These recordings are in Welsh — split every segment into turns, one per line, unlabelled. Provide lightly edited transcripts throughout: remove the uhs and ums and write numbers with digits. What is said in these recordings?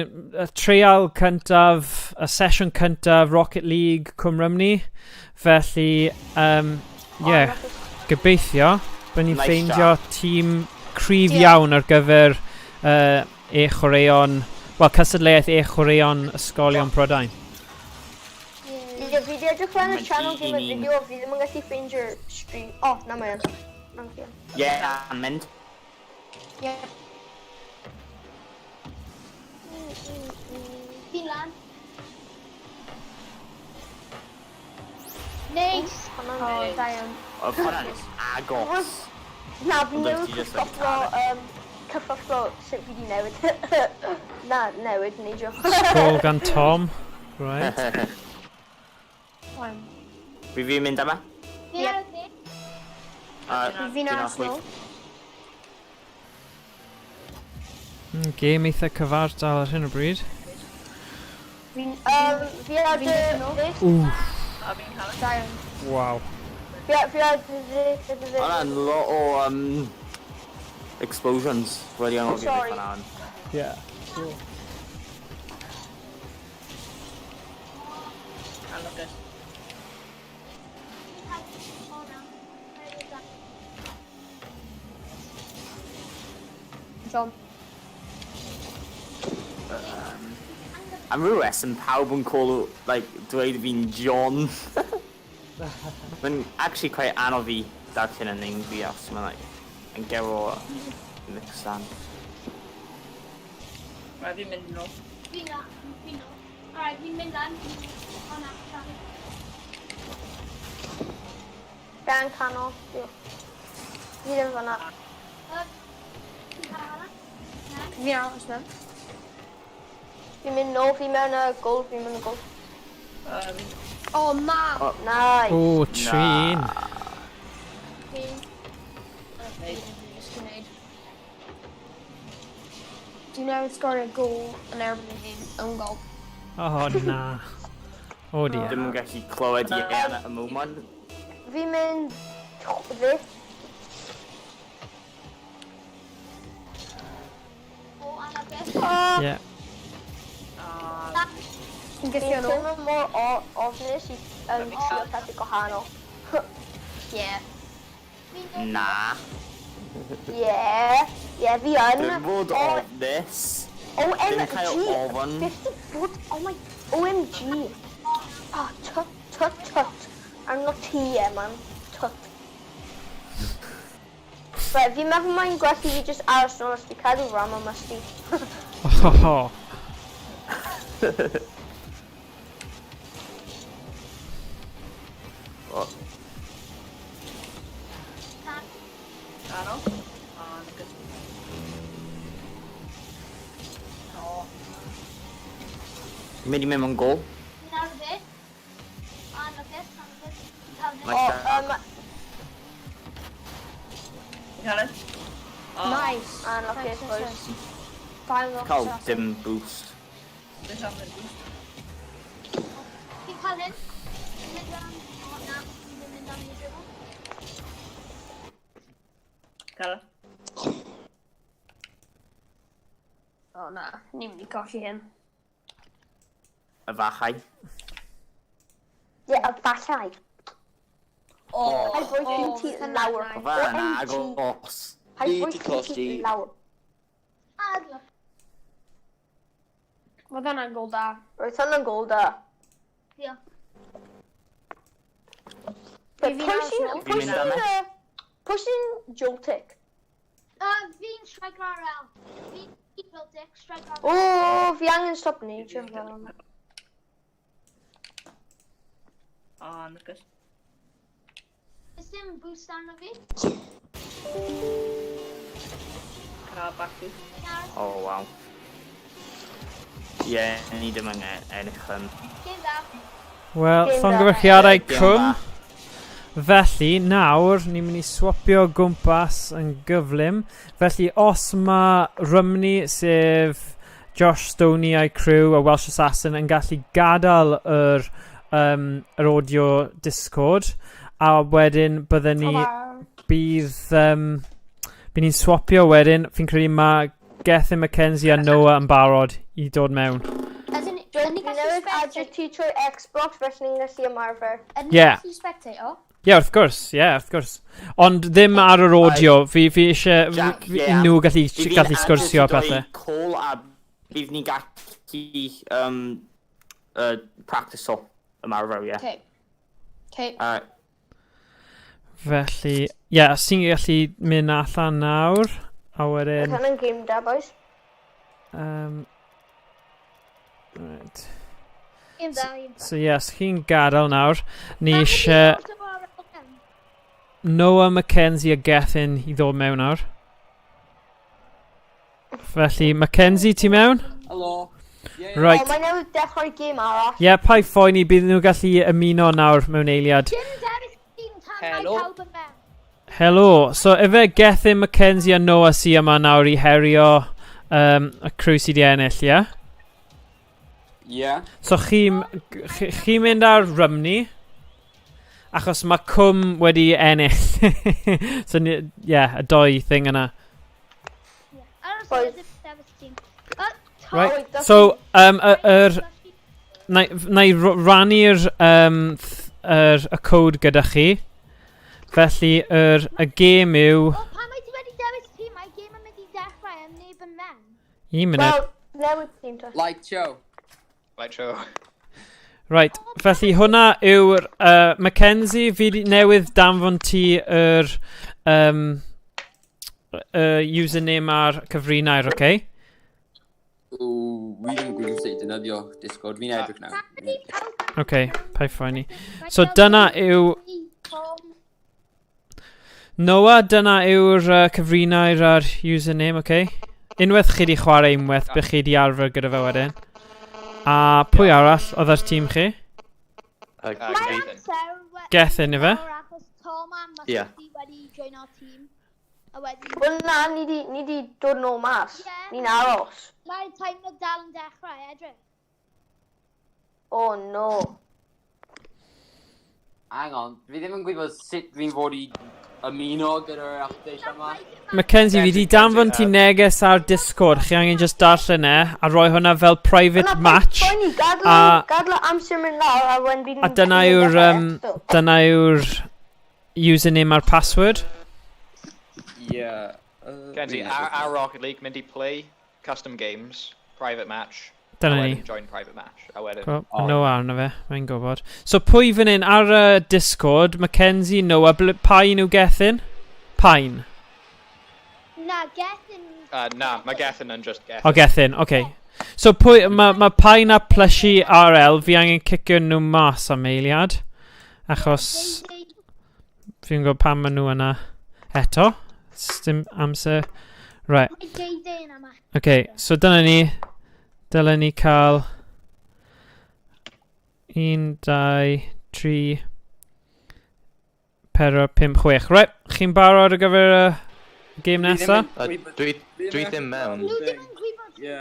Y treial cyntaf, y sesiwn cyntaf Rocket League Cwm Rhymni. Felly, gobeithio bod ni'n ffeindio tîm cryf iawn ar gyfer cystadleuaeth chwaraeon ysgolion Prydain.
Fi di edrych lan y channel ddim yn fideo, fi ddim yn gallu ffeindio'r stream. O, na mae yn.
Ie, yn mynd.
Ie. Fi'n lan. Neis! O, da iawn.
O, hwnna'n agos.
Na, fi newid cyffwrdd sut fi di newid. Na, newid, neidio.
Sgol gan Tom. Right.
Fi'n mynd yma?
Ie. Fi'n Arsenal.
Game eitha cyfartal ar hyn o bryd.
Fi ar dy...
Wow.
Fi ar dy...
Hwnna'n lot o explosions wedi anghofio beth hwnna'n.
Yeah, cool.
John.
Am ryw reswm pawb yn call, dweud fi'n John. Mae'n actually quite anodd fi darllen yn ein fi os mae'n yn gero mixed dan.
Right, fi'n mynd nôl.
Fi'n nôl. Alright, fi'n mynd lan. O na, sorry. Gan canol, diolch. Fi ddim fan'na. Fi'n aros mewn. Fi'n mynd nôl, fi'n mewn y gol, fi'n mynd y gol. O, na! Nice!
O, trin!
Dwi'n newydd sgorio gol yn erbyn i own goal.
O, na. O, dia.
Dim yn gallu clywed i Ian at y moment.
Fi'n mynd... This.
Yeah.
Fi'n teimlo mor ofnus i trio pethau gwahanol. Ie.
Na.
Ie, fi yn.
Dim fod ofnus. Dim cael ofn.
Oh my... OMG. Ah, tut. I'm not here, man. Tut. Right, fi'n meddwl mae'n gwell i fi just aros nôl os fi cadw ram am ysdi.
Oh.
Ano?
Mynd i mewn yn gol.
Nice. Unlucky, I suppose.
Cael dim boost.
Fi'n cael hyn.
Cael.
O na, ni'n mynd i colli hyn.
Y fachau.
Ie, y fallai. Hai fwy ti'n ti lawr.
Fan agos.
Hai fwy ti'n ti lawr. Oedd hwnna'n gol da. Roedd hwnna'n gol da. Ie. Pwy sy'n Joltic?
Fi'n striker RL. Fi'n Joltic, striker RL.
O, fi angen stop neidio.
Nagos.
Is dim boost arno fi?
Cael back boost.
O, waw. Ie, ni dim yn ennill yn.
Game da.
Wel, llongyfarchiadau cwm. Felly, nawr, ni'n mynd i swapio gwmpas yn gyflym. Felly, os mae Rhymni, sef Josh Stoney a'i crew, a Welsh Assassin, yn gallu gadael yr audio Discord, a wedyn byddwn ni... bydd ni'n swapio wedyn. Fi'n credu mae Gethin, Mackenzie a Noah yn barod I dod mewn.
As in,
Dwi'n
ni gallu
newydd adio
spectate?
ti trwy Xbox felly ni'n gallu ymarfer.
Ni
Yeah.
gallu spectate o?
Ie, wrth gwrs, Ond ddim ar yr audio, fi eisiau
Jack,
I
yeah.
nhw gallu sgwrsio a pethau.
Call a bydd ni'n gallu practice o ymarfer, ie.
Okay. Okay.
Alright.
Felly, os ti'n gallu mynd allan nawr, a wedyn...
Rhan yn game da, boys.
Right.
Game da.
So os chi'n gadael nawr, ni eisiau Noah, Mackenzie a Gethin I ddod mewn nawr. Felly, Mackenzie, ti mewn?
Helo.
Right.
O, mae newydd dechrau game arall.
Ie, pai ffoi ni, bydd nhw gallu ymuno nawr mewn eiliad.
Jim Davis team tan mae
Helo.
pawb yn mewn.
Helo, so efe Gethin, Mackenzie a Noah sy yma nawr I herio y crew sydd I ennill, ie?
Ie.
So chi mynd ar Rhymni, achos mae cwm wedi ennill. So, y doi thing yna.
Aros
Boys.
Jim Davis team.
Right, so, na I rannu'r y code gyda chi. Felly, y game yw...
O, pan mae ti wedi dewis team, mae game yn mynd I dechrau am neb yn mewn.
1 minute.
Wel, newydd team to.
Light show.
Light show.
Right, felly hwnna yw'r... Mackenzie, fi newydd danfon ti username ar cyfrinair, okay?
Ww, wi ddim yn gwybod sut defnyddio Discord. Fi'n edrych nawr.
Okay, pai ffoi ni. So dyna yw... Noah, dyna yw'r cyfrinair ar username, okay? Unwaith chi di chwarae unwaith, bych chi di arfer gyda fe wedyn. A pwy arall oedd ar tîm chi? Gethin, ife?
Achos Tom a
Ie.
Mackenzie wedi join our team. A wedi...
Wel na, ni di dod nôl mas.
Ie.
Ni'n aros.
Mae'r time o dal yn dechrau, edrych.
Oh no.
Hang on, fi ddim yn gwybod sut fi'n fod I ymuno gyda'r update yma.
Mackenzie, fi di danfon ti neges ar Discord. Chi angen just darllen a rhoi hwnna fel private match.
Gadla amser mynd lawr a wen fi'n...
A dyna yw'r username a'r password.
Ie.
Kenzie, our Rocket League mynd I play, custom games, private match.
Dyna
A
ni.
wedyn join private match. A wedyn...
Noah arno fe, mae'n gwybod. So pwy fan hyn ar Discord, Mackenzie, Noah, Pain yw Gethin? Pain.
Na, Gethin...
na, mae Gethin yn just Gethin.
O, Gethin, okay. So pwy, mae Pain a Plushy RL, fi angen cicio nhw mas am eiliad. Achos, fi'n gwybod pam maen nhw yna eto. Dim amser. Right.
Mae JJ yn yma.
Okay, so dyna ni. Dylen ni cael 1, 2, 3, 4, 5, 6. Right, chi'n barod ar gyfer y game nesa?
Dwi ddim mewn.
Nhw ddim yn gwybod
Ie.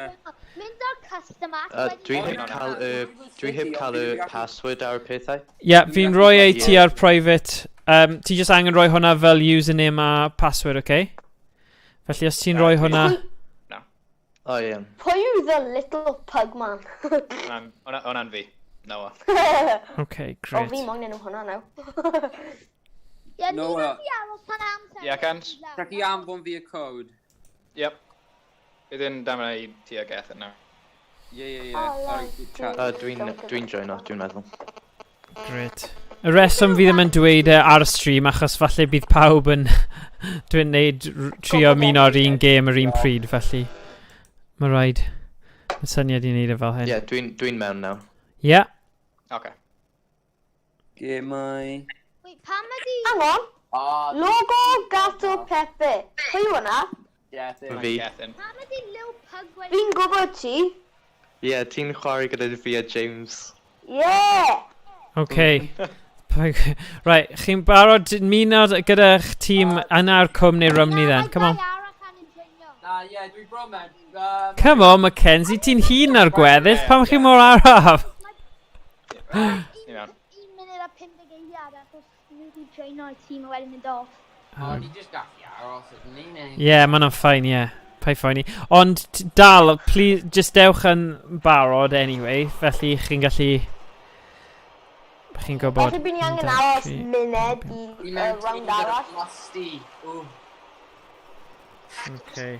mynd ar customers.
Dwi heb cael y password ar pethau.
Yeah, fi'n rhoi ei ti ar private. Ti just angen rhoi hwnna fel username a password, okay? Felly os ti'n rhoi hwnna...
O ie.
Pwy yw the little pug man?
Hwna'n fi, Noah.
Okay,
O,
great.
fi moyn enw hwnna nawr.
Ie, ni
Noah.
wedi aros pan amser.
Ie, Kent?
Rhaid I anfon fi y code.
Yep. Bydd yn damn I ti a Gethin nawr.
Ie.
Oh,
Ar y
right.
chat.
Dwi'n joino, dwi'n meddwl.
Great. Y reswm fi ddim yn dweud ar y stream achos falle bydd pawb yn dwi'n neud trio ymuno ar un game ar un pryd, felly mae rhaid y syniad I neud e fel hyn.
Ie, dwi'n mewn nawr.
Yeah.
Okay.
Gemau.
Wait, pam ydi...
Hang on. Logo Gato Pepe. Pwy yw hwnna?
Fi.
Gethin.
Pam ydi Lil Pug wedi...
Fi'n gwybod ti.
Ie, ti'n chwarae gyda fi a James.
Yeah.
Okay. Right, chi'n barod ymuno gyda'ch tîm yna'r cwm neu Rhymni then? Come on.
Na, ie, dwi'n bromen.
Come on, Mackenzie, ti'n hun ar gweddill, pam chi mor araf?
You know.
1 munud a 50 geiriad achos ni wedi join o'r tîm a wedyn mynd off.
O, ni just gallu aros ydyn ni, neu?
Yeah, ma'n o'n ffain, yeah. Pai phoeni. Ond dal, please, just dewch yn barod anyway. Felly chi'n gallu... Chi'n gwybod...
Felly bydd ni angen aros muned i round arall.
Musty. Ooh.
Okay.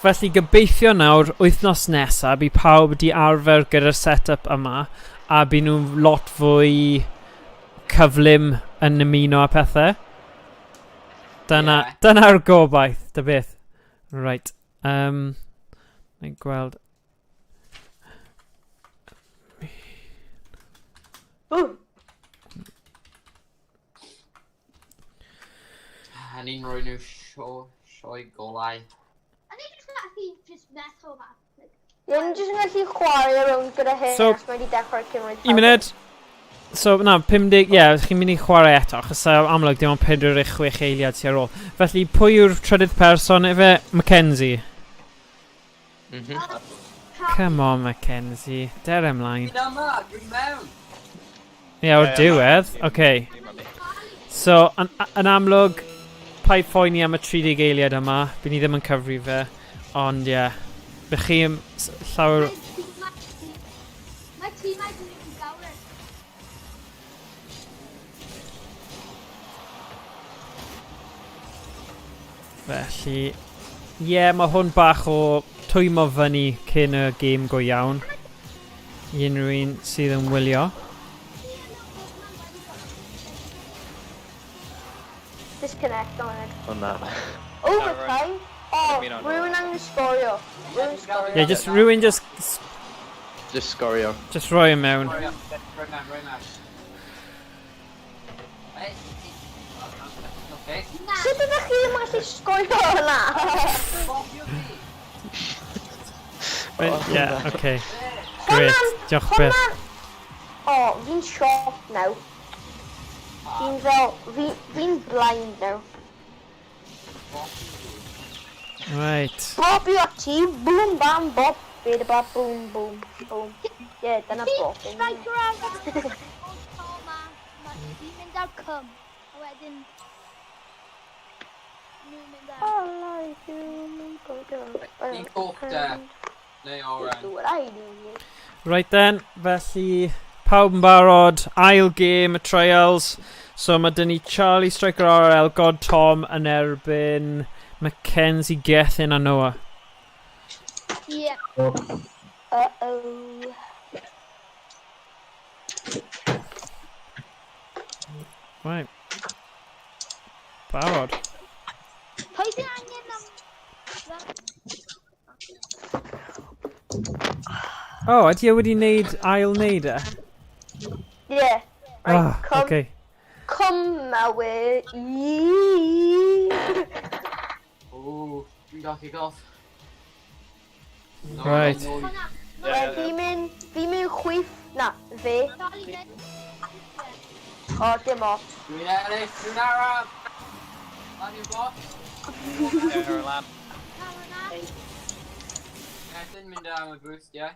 Felly gobeithio nawr, wythnos nesaf, bydd pawb di arfer gyda'r set-up yma a bydd nhw'n lot fwy cyflym yn ymuno a pethau. Dyna'r gobaith, dy beth. Right. Na'i gweld...
A ni'n rhoi nhw sioe golau.
I think it's that he just mess all that.
Ni'n jyst yn gallu chwarae rownd gyda hyn
So-
os mae wedi dechrau cymryd...
Un munud. So, na, 50... Ie, chi'n mynd i chwarae eto, achos amlwg dim ond 46 eiliad sy'n ar ôl. Felly, pwy yw'r trydydd person? Efe Mackenzie. Come on, Mackenzie. Der ymlaen.
Fi'n yma, dwi'n mewn.
Ie, o'r diwedd. Okay. So, yn amlwg, pai phoeni am y 30 eiliad yma. Bydd ni ddim yn cyfri fe. Ond, ie. Bych chi llawer...
My teammates didn't even go there.
Felly, ie, mae hwn bach o twymo fyny cyn y gêm go iawn. I unrhyw un sydd yn wylio.
Disconnect on it.
On that.
Overtime? Oh,
Ymuno.
rhywun angen sgorio. Rhywun sgorio.
Ie, just rhywun just
Scorio.
rhoi yn mewn.
Rhoi mewn. Okay.
Sut ydych chi yn gallu sgorio hwnna?
Ie, oce. Gret, diolch beth.
O, fi'n shocked now. Fi'n fel, fi'n blind now.
Right.
Bob i o ti, boom bam bob. Byd y bob, boom boom boom. Ie, dyna bob.
Striker out. Oh man, mae'n mynd ar cym. A wedyn... Nhw'n mynd ar...
All I do, go down.
Ni'n coch da. Neu o'r...
Do what I do.
Right then, felly pawb yn barod, ail game y trials. So mae dyn ni Charlie Striker RL, God Tom yn erbyn Mackenzie Gethin a Noah.
Yeah.
Uh-oh.
Right. Barod.
Pwy sy'n angen am...
Oh, ydy e wedi wneud ail wneud e?
Yeah.
Ah,
come,
okay.
come away.
Ooh, dwi'n gallu golf.
Right.
Fi'n mynd chwith. Na, fe. O, dim o.
Dwi'n eraill, dwi'n araf. Lan i'r bloc. Dwi'n mynd am y boost, ie.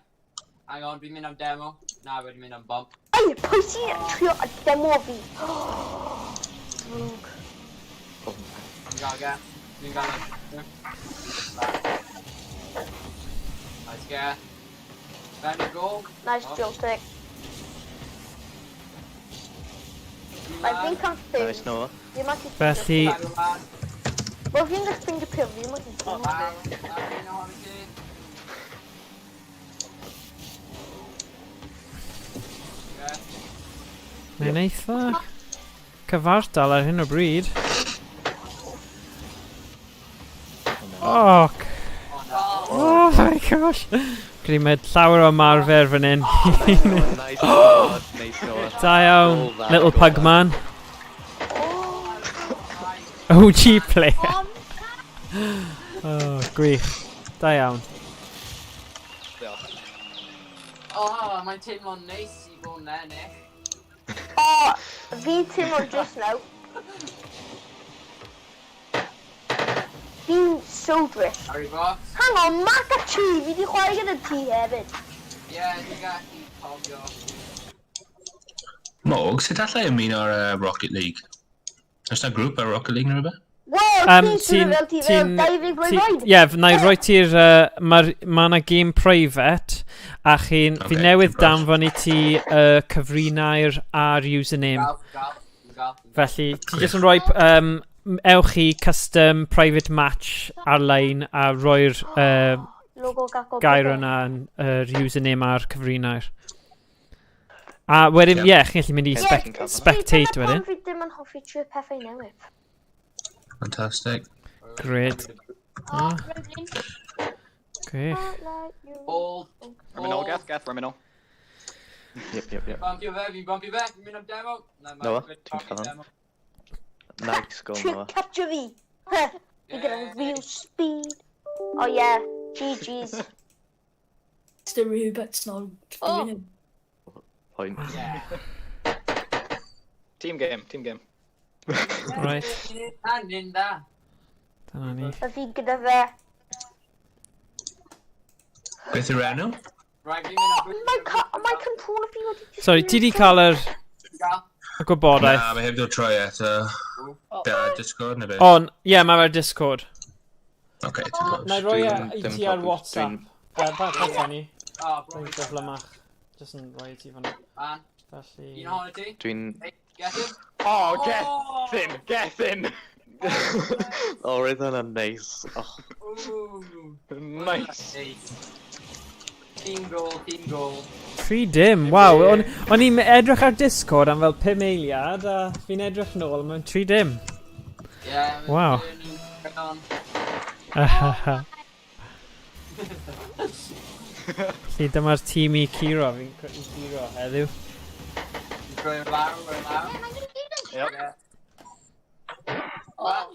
Hang on, dwi'n mynd am demo. Na, dwi'n mynd am bump.
Ai, pwy sy'n trio a demo fi? Drwg.
Dwi'n gael ge. Dwi'n gael ge. Nice ge. Fe'n y gol.
Nice drill trick. Mae fi'n cael ffyn.
Nice, Noah.
Felly,
Wel, fi'n gallu ffeindio pil, fi'n gallu
mae'n eitha cyfartal ar hyn o bryd. Oh, oh my gosh. Gri med llawer o marfer fan hyn.
Nice, Noah. Nice, Noah.
Da iawn,
All that
little
goal.
pugman. OG player. Oh, gwych. Da iawn.
Oh, mae'n teimlo'n neis I bod yn ennill.
O, fi'n teimlo just now. Fi'n so drift.
Harry box.
Hang on, Mac a Chi, fi di chwarae gyda ti hefyd.
Ie, dwi'n gallu cofio.
Morg, sut allai ymuno ar Rocket League? Oes na grŵp ar Rocket League neu rhywbeth?
Wel,
Ie, na i roi ti'r... Mae yna game private, a fi newydd danfon I ti cyfrinau'r a'r username. Felly, ti jyst yn rhoi... ewch I custom private match ar-lein a roi'r gair yna yr username a'r cyfrinau'r. A wedyn, ie, chi'n gallu mynd I spectate wedyn.
Fi ddim yn hoffi trio pethau newydd.
Fantastic.
Great. Okay.
Hold.
Rhyminol, Gath, Rhyminol.
Yep.
Bump your back, you mean a demo?
Noah, ti'n cael hwn. Nice goal, Noah.
Capture fi. You get a real speed. Oh yeah, GG's.
It's the Rubik's not winning.
Point.
Yeah.
Team game.
Right.
And in there.
Dyna ni.
A fi gyda fe.
Beth yw'r enw?
Right, give me
My controller fi wedi...
Sorry, ti di cael y gwybodaeth?
Na, mae heb dod troi eto. Discord neu beth?
O, ie, mae fe'r Discord.
Okay, ti'n gwybod.
Na I roi I
Dim
ti ar
problem,
WhatsApp. Fath ni.
Oh,
Rwy'n gyflymach. Just yn rhoi ti fan.
man.
Felly...
You know how to do?
Dwi'n...
Hey, get him?
Oh, get in!
O, roedd hwnna'n neis.
Ooh.
Nice.
Team goal.
3-dim, waw. O'n i'n edrych ar Discord am fel 5 eiliad a fi'n edrych nôl, mae'n 3-dim.
Yeah.
Wow. Felly dyma'r tîm I Ciro, fi'n Ciro heddiw.
Going loud.
Yep.
Oh,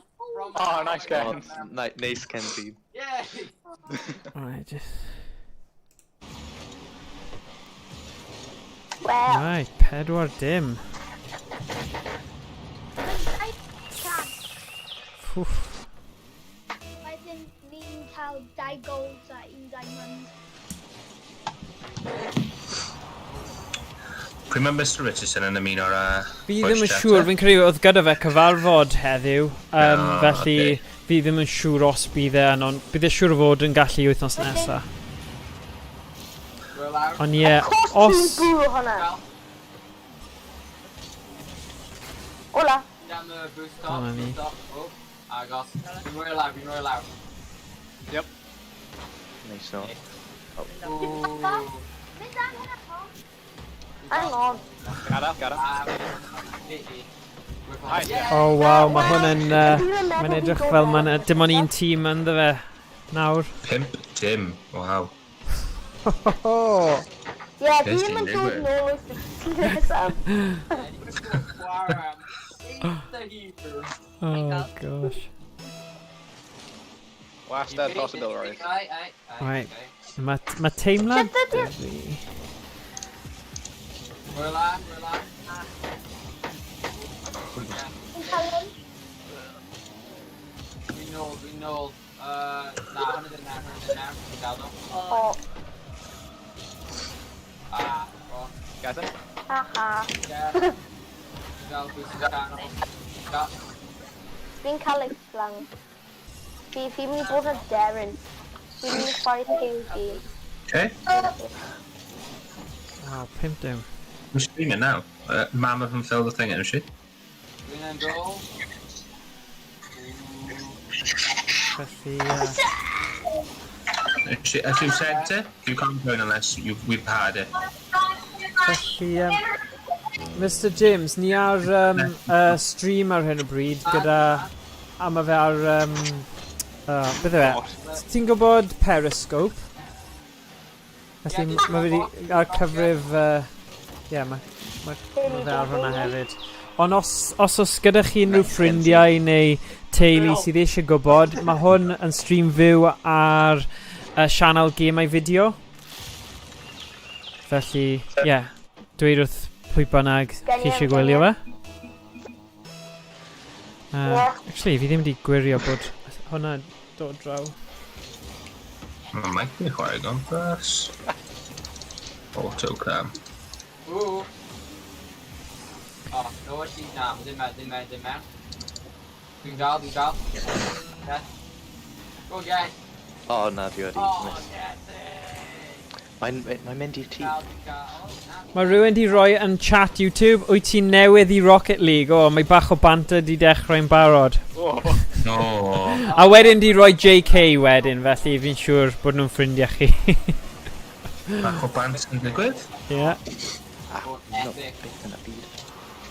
Nice game.
Neis Kenty.
Yeah.
Right, just...
Well,
Right, 4-dim. Ffwff.
Wedyn ni'n cael 2 goals a 1 diamond.
Pryd mae Mr Richardson yn ymuno'r...
Fi ddim yn siŵr, fi'n credu oedd gyda fe cyfarfod heddiw, felly fi ddim yn siŵr os bydd e yno, bydd e siŵr o fod yn gallu wythnos nesa. Ond ie, os...
bwrw hwnna. Ola.
Dyna ni.
Oh, I got. Been real loud.
Yep.
Neis no.
Mynd am hynna po.
Hang on.
Got it. Nice.
O waw, mae hwn yn... Mae'n edrych fel mae'n dim ond un tîm ynddo fe nawr.
5-dim, waw.
Ie, fi ddim yn dod nôl o'r ffitting nesaf.
Oh gosh.
Last possible, right?
Right, mae teimlad dy fi.
We're live. We know. Nah, 100 in there.
O,
Wrong.
Got him?
haha.
Yeah. Go.
Fi'n cael eich fflang. Fi'n mynd I bod yn Darren. Fi'n mynd I chwarae PvP.
Okay.
Wow, 5-dim.
I'm streaming now. Mam of them fill the thing in, is she?
Win and goal.
Felly,
If you sent it, you can't join unless we've had it.
felly, Mr James, ni ar stream ar hyn o bryd gyda... A mae fe ar... beth yw e? Ti'n gwybod Periscope? Felly mae fe wedi ar cyfrif... Ie, mae fe ar hwnna hefyd. Ond os gyda chi unrhyw ffrindiau neu teulu sydd eisiau gwybod, mae hwn yn stream fyw ar sianel Gemau Fideo. Felly, ie, dweud wrth pwy bynnag chi eisiau gwylio fe. Actually, fi ddim wedi gwirio bod hwnna dod draw.
Mae Mike yn chwarae gompras. Autocam.
Ooh. Oh, no, she's not. Dim out. Dwi'n gael. Yes. Go, yes.
O, na, fi wedi.
Oh, yes.
Mae'n mynd i'r tîm.
Mae rhywun di roi yn chat YouTube, wyt ti newydd i Rocket League? O, mae bach o banter di dechrau'n barod.
No.
A wedyn di roi JK wedyn, felly fi'n siŵr bod nhw'n ffrindiau chi.
Bach o bant yn digwydd?
Ie.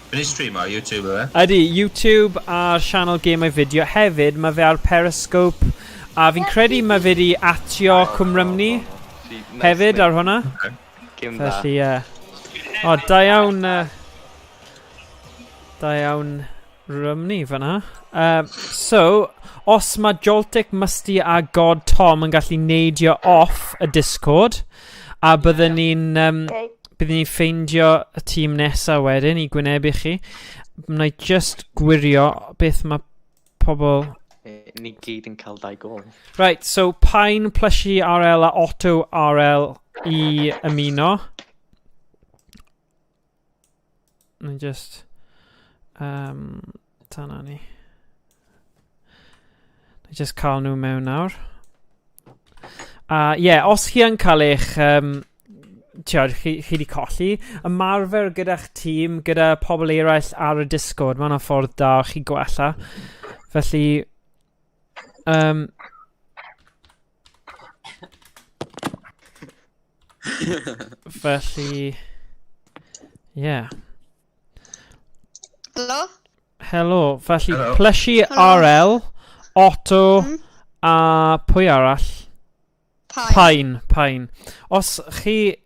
Fy'n i streamer, YouTuber,
Ydy, YouTube a'r channel Gamau Fideo. Hefyd, mae fe ar Periscope. A fi'n credu mae fe di atio Rhymni hefyd ar hwnna. Felly, o, da iawn Rhymni fan'na. So, os mae Joltic, Musty a God Tom yn gallu neidio off y Discord, a byddwn ni'n ffeindio y tîm nesa wedyn i gwynebu chi. Wna I just gwirio beth mae pobl...
Ni gyd yn cael 2 gol.
Right, so Pine, Plushy RL a Otto RL I ymuno. Wna I just... Tana ni. Wna I just cael nhw mewn nawr. Os chi yn cael eich... chi di colli, ymarfer gyda'ch tîm, gyda pobl eraill ar y Discord, mae'n ffordd da chi gwella. Felly... felly... Yeah. Helo. Felly,
Hello.
Plushy RL, Otto, a pwy arall? Pine. Os chi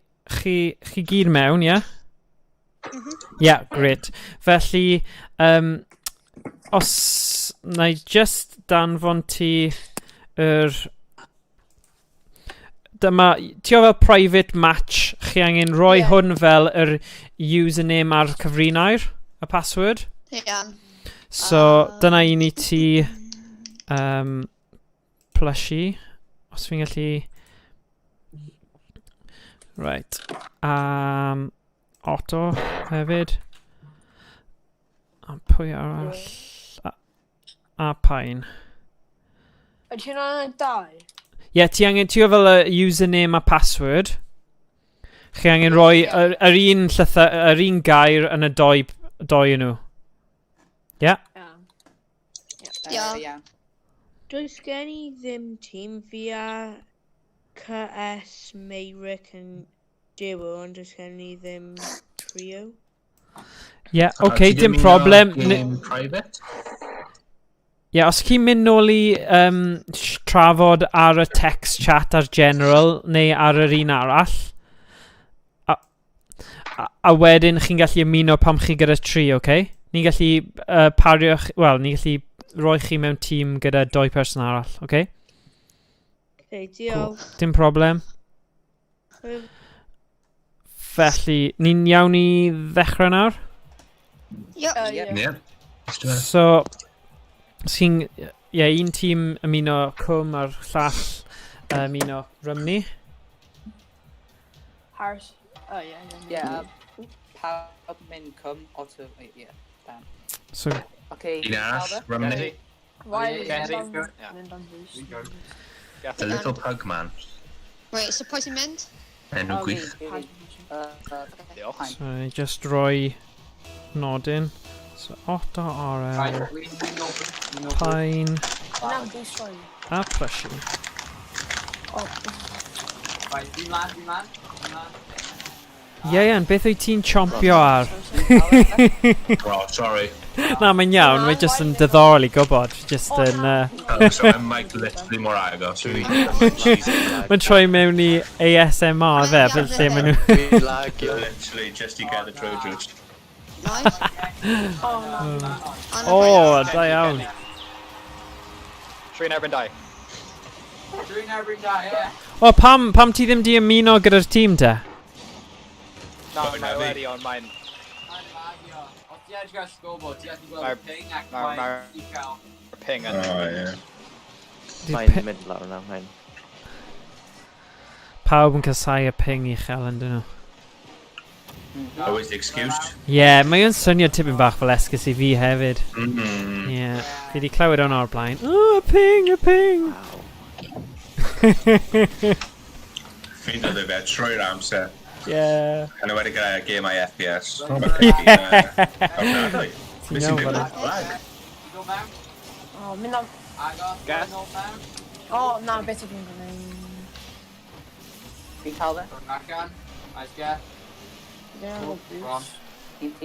gyd mewn, ie? Yeah, great. Felly, os na I just danfon ti dyma, ti o fel private match, chi angen roi hwn fel yr username a'r cyfrinair, y password. So, dyna I ni ti Plushy. Os fi'n gallu... Right. Otto hefyd. A pwy arall? A Pine.
Ydy hynna'n 2?
Ie, ti o fel y username a password. Chi angen roi yr un gair yn y doi yn nhw. Ie?
Does gen I ddim tîm fi a CS, Meyrick and Duo, ond does gen I ddim trio.
Ie, oce, dim problem.
Private?
Ie, os chi'n mynd nôl I trafod ar y text chat ar general neu ar yr un arall, a wedyn chi'n gallu ymuno pam chi gyda 3, oce? Ni'n gallu ni'n gallu roi chi mewn tîm gyda 2 person arall, oce?
Okay, diolch.
Dim problem. Felly, ni'n iawn I ddechrau nawr?
Yeah.
So, sy'n... un tîm ymuno Cwm a'r llall ymuno Rhymni.
Harris.
Pawb mynd Cwm, Otto, Dan.
So,
Un arall, Rhymni. The little pug man.
Right, so pwy sy'n mynd?
Enw gwych.
so I just roi nodyn. So, Otto RL, Pine, a Plushy. Ie, beth wyt ti'n chompio ar?
Oh, sorry.
Na, mae'n iawn, mae jyst yn diddorol I gwybod. Just yn...
So I'm like literally more agos.
Mae'n troi mewn I ASMR fe, fel lle maen nhw...
Literally just I get the Trojans.
O, da iawn.
3 yn erbyn 2.
O, pam ti ddim di ymuno gyda'r tîm te?
No, mae wedi on mine. Mae'r ping yn...
Mae'n mynd lawr yna, mae'n...
Pawb yn casau y ping I chael yn dyn nhw.
Always the excuse.
Yeah, mae o'n swnio tipyn bach fel esgus I fi hefyd.
Mm.
Yeah. Fi wedi clywed o'n o'r blaen. Oh, a ping, a ping!
Fi'n dod o fe trwy'r amser.
Yeah.
Yn wedi gyda game I FPS.
Yeah.
Beth sy'n dweud?
O, mynd am...
Gas.
O, na, beth ydyn nhw'n gwneud.
Fi'n cael fe? Allan. Nice get. Ron. TT.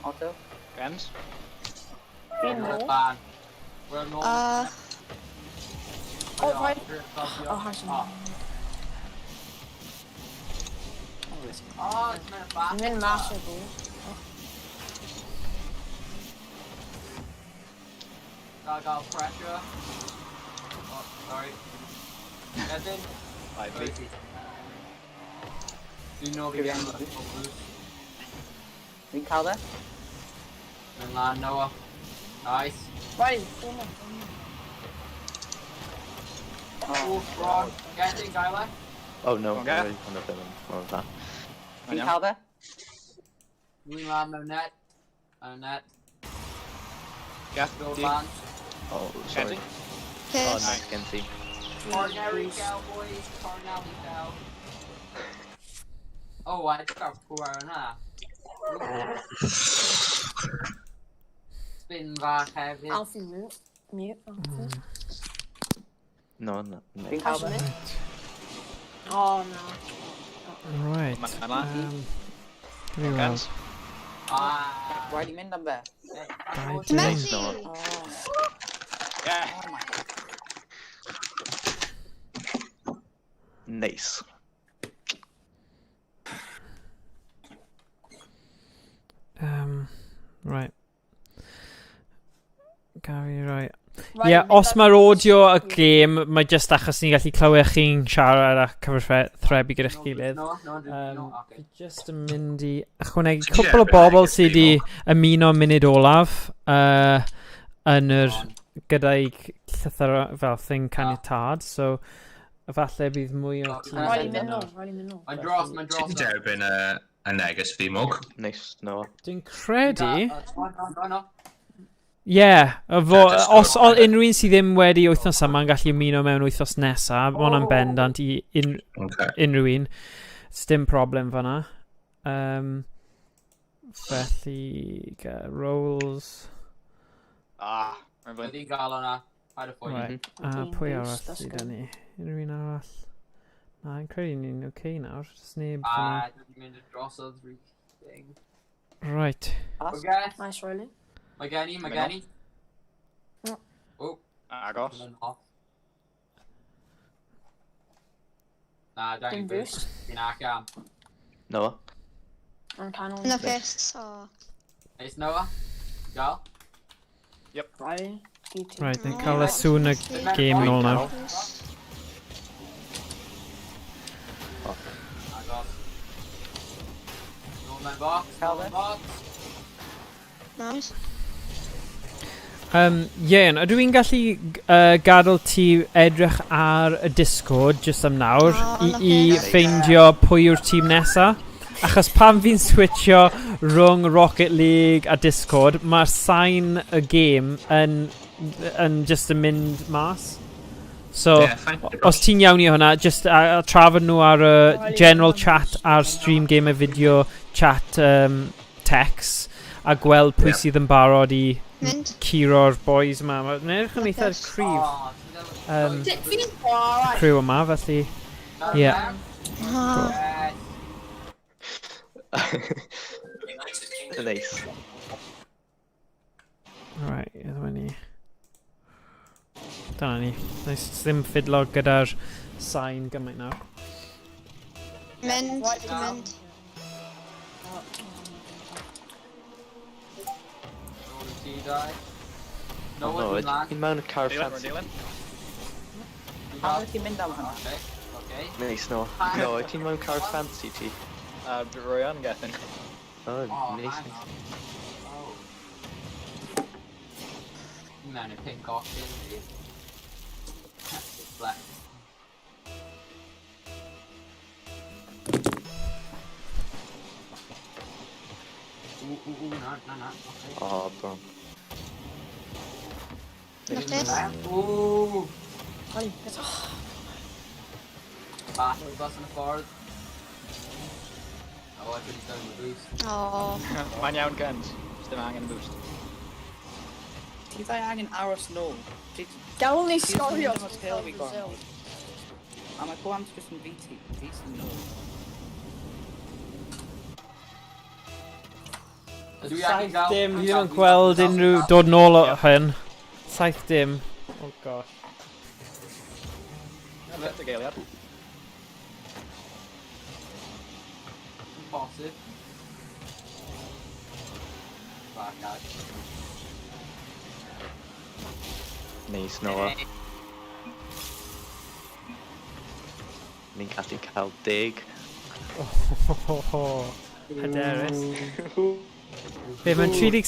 Auto.
Gens.
Fi'n nhw.
We're no.
O, rhaid. O, hasyn.
Oh, it's meant back.
Mynd mas o bwys.
Got pressure. Oh, sorry. Get in.
Lively.
You know the game. Fi'n cael fe? Yn lan, Noah. Nice.
Rhaid.
Oh, Ron. Get in, Gyla.
Oh no,
Okay.
I'm not feeling more of that.
Fi'n cael fe? Yn lan, mewn net. Mewn net.
Gas.
Go
Deep.
lan.
Oh, sorry.
Piss.
Oh, nice, Kenzie.
Corneri cow, boys. Corneli cow. Oh, I just got poor na. Spin bach hefyd.
Alfie mute. Mute.
No, no.
Fi'n cael fe?
Oh, no.
Right. Pretty well.
Gens.
Why do you mynd am fe?
Messi.
Yeah.
Nice.
Right. Gary, right. Yeah, os mae'r audio y game, mae just achos ni'n gallu clywed chi'n siarad a cyfathrebu gyda'ch gilydd. Fi just yn mynd I ychwanegu cwbl o bobl sydd wedi ymuno munud olaf yn yr gyda'i llythyr fel thing caniatad, so falle bydd mwy o tîm.
Rhaid mynd nhw.
Mae'n dros.
Ti'n derbyn y neges fi, mwg?
Nice, no.
Dwi'n credu...
No.
Yeah, os unrhyw un sydd ddim wedi wythnos yma yn gallu ymuno mewn wythnos nesaf, mae hwnna'n bendant I unrhyw un. It's dim problem fan'na. Felly, rolls...
Rhymni.
Wedi gael hwnna. Paid y ffwyn.
Right. Pwy arall sydd yn ni? Unrhyw un arall? Na, yn credu ni'n okay nawr. Just neb fan'na.
Dwi'n mynd y drosodd thing.
Right.
Nice, really.
Mae gen I.
Agos.
Na,
Dim boost.
Fi'n acam.
Noah?
Yn canol.
No fists. Oh.
Eis Noah? Gael?
Rhaid.
Right, ni'n cael y sŵn y game nôl nawr.
Agos. Nôl mewn box.
Nice.
Ie'n, ydw i'n gallu gadael ti edrych ar y Discord just am nawr I ffeindio pwy yw'r tîm nesa? Achos pan fi'n switcho rhwng Rocket League a Discord, mae'r sign y game yn just yn mynd mas. So, os ti'n iawn I hwnna, just trafod nhw ar y general chat ar stream game a video chat text a gweld pwy sydd yn barod I curo'r boys yma. Mae'n edrych yn eitha cryf crew yma, felly, yeah.
Nice.
Right, ydw ni. Dyna ni. Nice, ddim ffidlo gyda'r sign gymaint nawr.
Mynd.
No, ti'n mewn y car fancy.
Pam wyt ti'n mynd am hwnna?
Nice, no. No, ti'n mewn car fancy ti?
Ryan getting.
Oh, nice.
Mewn y pink option. Black.
Oh, bro.
Ooh! Ah, we're busting forward. Oh, I could have done the boost.
Oh.
Mae'n iawn guns. Dim angen y boost.
Ti ddau angen aros nôl.
Gawn ni
Ti
sgorio
ddim yn tail fi gormod. A mae pob amser jyst yn fi sy'n nôl.
Saith dim, fi ddim yn gweld unrhyw dod nôl o hyn. Saith dim. Oh gosh.
Dy geiliad.
Bosib. Back out.
Nice, Noah. Ni'n gallu cael 10.
Hyderus. Fe, mae'n